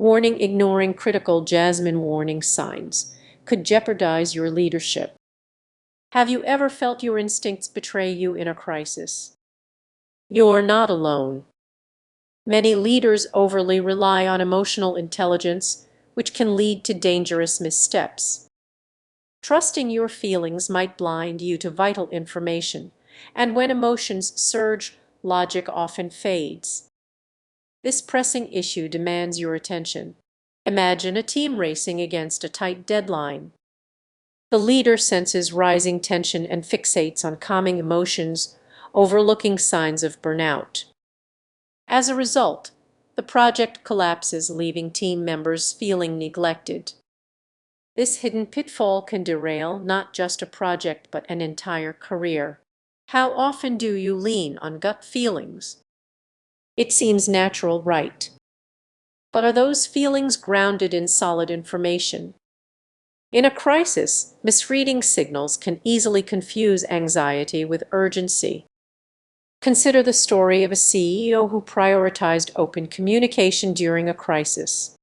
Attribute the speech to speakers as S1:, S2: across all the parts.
S1: Warning: ignoring critical jasmine warning signs could jeopardize your leadership. Have you ever felt your instincts betray you in a crisis? You're not alone. Many leaders overly rely on emotional intelligence, which can lead to dangerous missteps. Trusting your feelings might blind you to vital information, and when emotions surge, logic often fades. This pressing issue demands your attention. Imagine a team racing against a tight deadline. The leader senses rising tension and fixates on calming emotions, overlooking signs of burnout. As a result, the project collapses, leaving team members feeling neglected. This hidden pitfall can derail not just a project but an entire career. How often do you lean on gut feelings? It seems natural, right? But are those feelings grounded in solid information? In a crisis, misreading signals can easily confuse anxiety with urgency. Consider the story of a CEO who prioritized open communication during a crisis.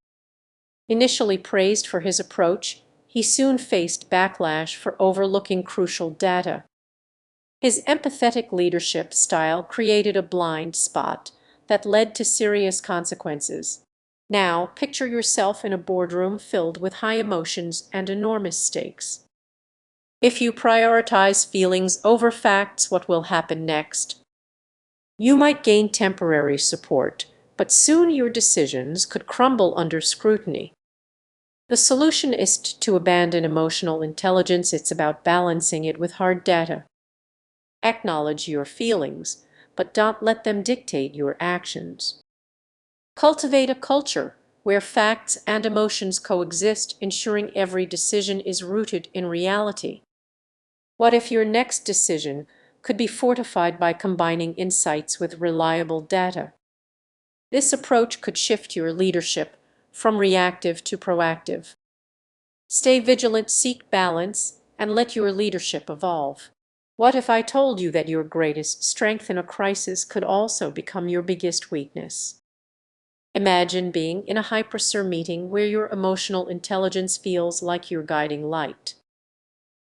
S1: Initially praised for his approach, he soon faced backlash for overlooking crucial data. His empathetic leadership style created a blind spot that led to serious consequences. Now, picture yourself in a boardroom filled with high emotions and enormous stakes. If you prioritize feelings over facts, what will happen next? You might gain temporary support, but soon your decisions could crumble under scrutiny. The solution isn't to abandon emotional intelligence, it's about balancing it with hard data. Acknowledge your feelings, but don't let them dictate your actions. Cultivate a culture where facts and emotions coexist, ensuring every decision is rooted in reality. What if your next decision could be fortified by combining insights with reliable data? This approach could shift your leadership from reactive to proactive. Stay vigilant, seek balance, and let your leadership evolve. What if I told you that your greatest strength in a crisis could also become your biggest weakness? Imagine being in a high-pressure meeting where your emotional intelligence feels like your guiding light.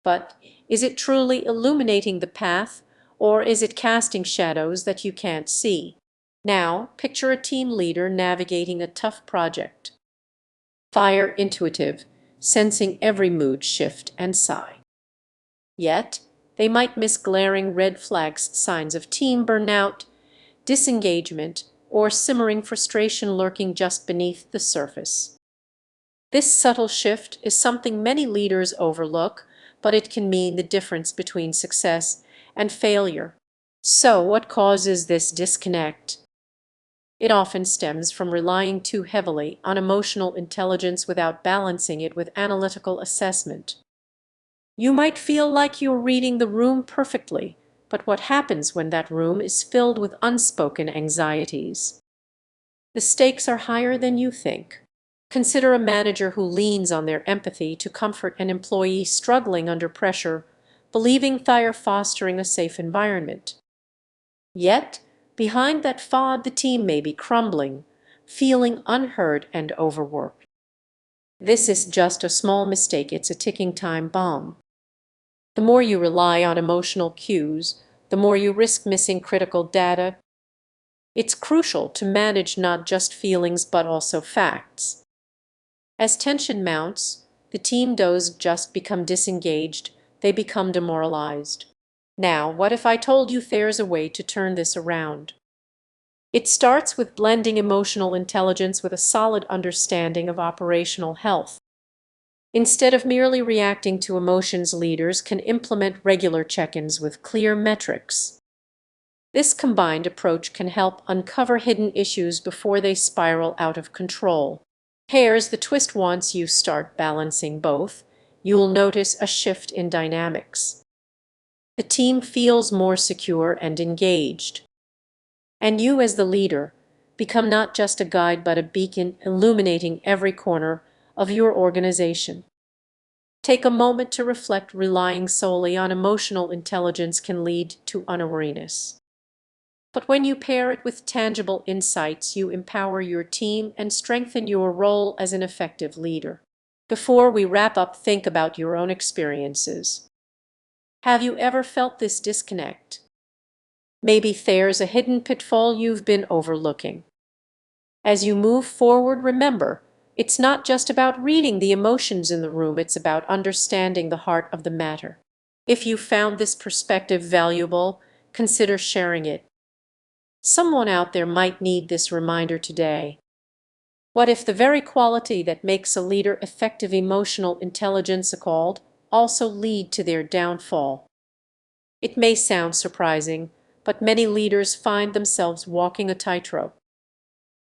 S1: But is it truly illuminating the path, or is it casting shadows that you can't see? Now, picture a team leader navigating a tough project. Fire intuitive, sensing every mood shift and sigh. Yet, they might miss glaring red flags, signs of team burnout, disengagement, or simmering frustration lurking just beneath the surface. This subtle shift is something many leaders overlook, but it can mean the difference between success and failure. So, what causes this disconnect? It often stems from relying too heavily on emotional intelligence without balancing it with analytical assessment. You might feel like you're reading the room perfectly, but what happens when that room is filled with unspoken anxieties? The stakes are higher than you think. Consider a manager who leans on their empathy to comfort an employee struggling under pressure, believing they're fostering a safe environment. Yet, behind that facade, the team may be crumbling, feeling unheard and overworked. This is just a small mistake, it's a ticking time bomb. The more you rely on emotional cues, the more you risk missing critical data. It's crucial to manage not just feelings but also facts. As tension mounts, the team doesn't just become disengaged, they become demoralized. Now, what if I told you there's a way to turn this around? It starts with blending emotional intelligence with a solid understanding of operational health. Instead of merely reacting to emotions, leaders can implement regular check-ins with clear metrics. This combined approach can help uncover hidden issues before they spiral out of control. Here's the twist: once you start balancing both, you'll notice a shift in dynamics. The team feels more secure and engaged. And you, as the leader, become not just a guide but a beacon illuminating every corner of your organization. Take a moment to reflect: relying solely on emotional intelligence can lead to unawareness. But when you pair it with tangible insights, you empower your team and strengthen your role as an effective leader. Before we wrap up, think about your own experiences. Have you ever felt this disconnect? Maybe there's a hidden pitfall you've been overlooking. As you move forward, remember, it's not just about reading the emotions in the room, it's about understanding the heart of the matter. If you found this perspective valuable, consider sharing it. Someone out there might need this reminder today. What if the very quality that makes a leader effective, emotional intelligence called, also lead to their downfall? It may sound surprising, but many leaders find themselves walking a tightrope.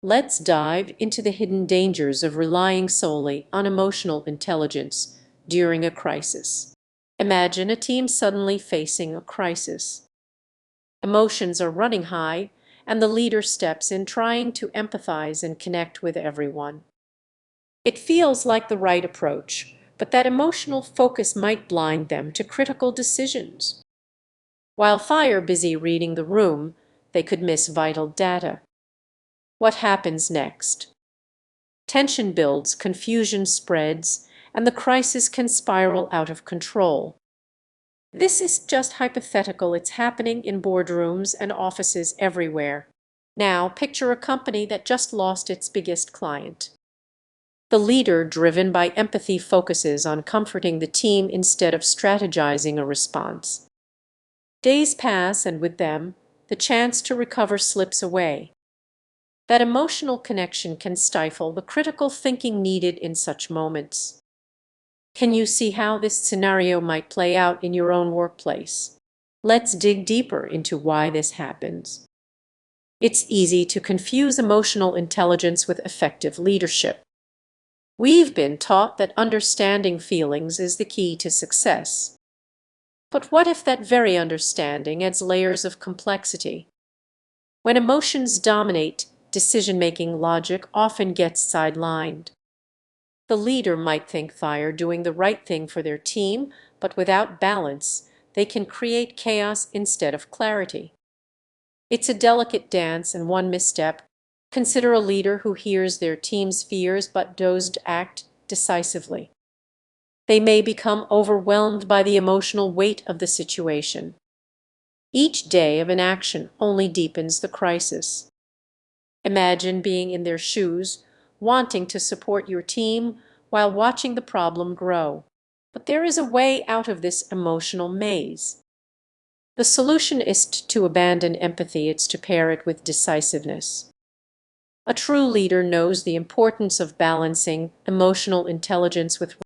S1: Let's dive into the hidden dangers of relying solely on emotional intelligence during a crisis. Imagine a team suddenly facing a crisis. Emotions are running high, and the leader steps in trying to empathize and connect with everyone. It feels like the right approach, but that emotional focus might blind them to critical decisions. While fire busy reading the room, they could miss vital data. What happens next? Tension builds, confusion spreads, and the crisis can spiral out of control. This is just hypothetical. It's happening in boardrooms and offices everywhere. Now, picture a company that just lost its biggest client. The leader, driven by empathy, focuses on comforting the team instead of strategizing a response. Days pass, and with them, the chance to recover slips away. That emotional connection can stifle the critical thinking needed in such moments. Can you see how this scenario might play out in your own workplace? Let's dig deeper into why this happens. It's easy to confuse emotional intelligence with effective leadership. We've been taught that understanding feelings is the key to success. But what if that very understanding adds layers of complexity? When emotions dominate, decision-making logic often gets sidelined. The leader might think they're doing the right thing for their team, but without balance, they can create chaos instead of clarity. It's a delicate dance, and one misstep. Consider a leader who hears their team's fears but doesn't act decisively. They may become overwhelmed by the emotional weight of the situation. Each day of inaction only deepens the crisis. Imagine being in their shoes, wanting to support your team while watching the problem grow. But there is a way out of this emotional maze. The solution isn't to abandon empathy, it's to pair it with decisiveness. A true leader knows the importance of balancing emotional intelligence with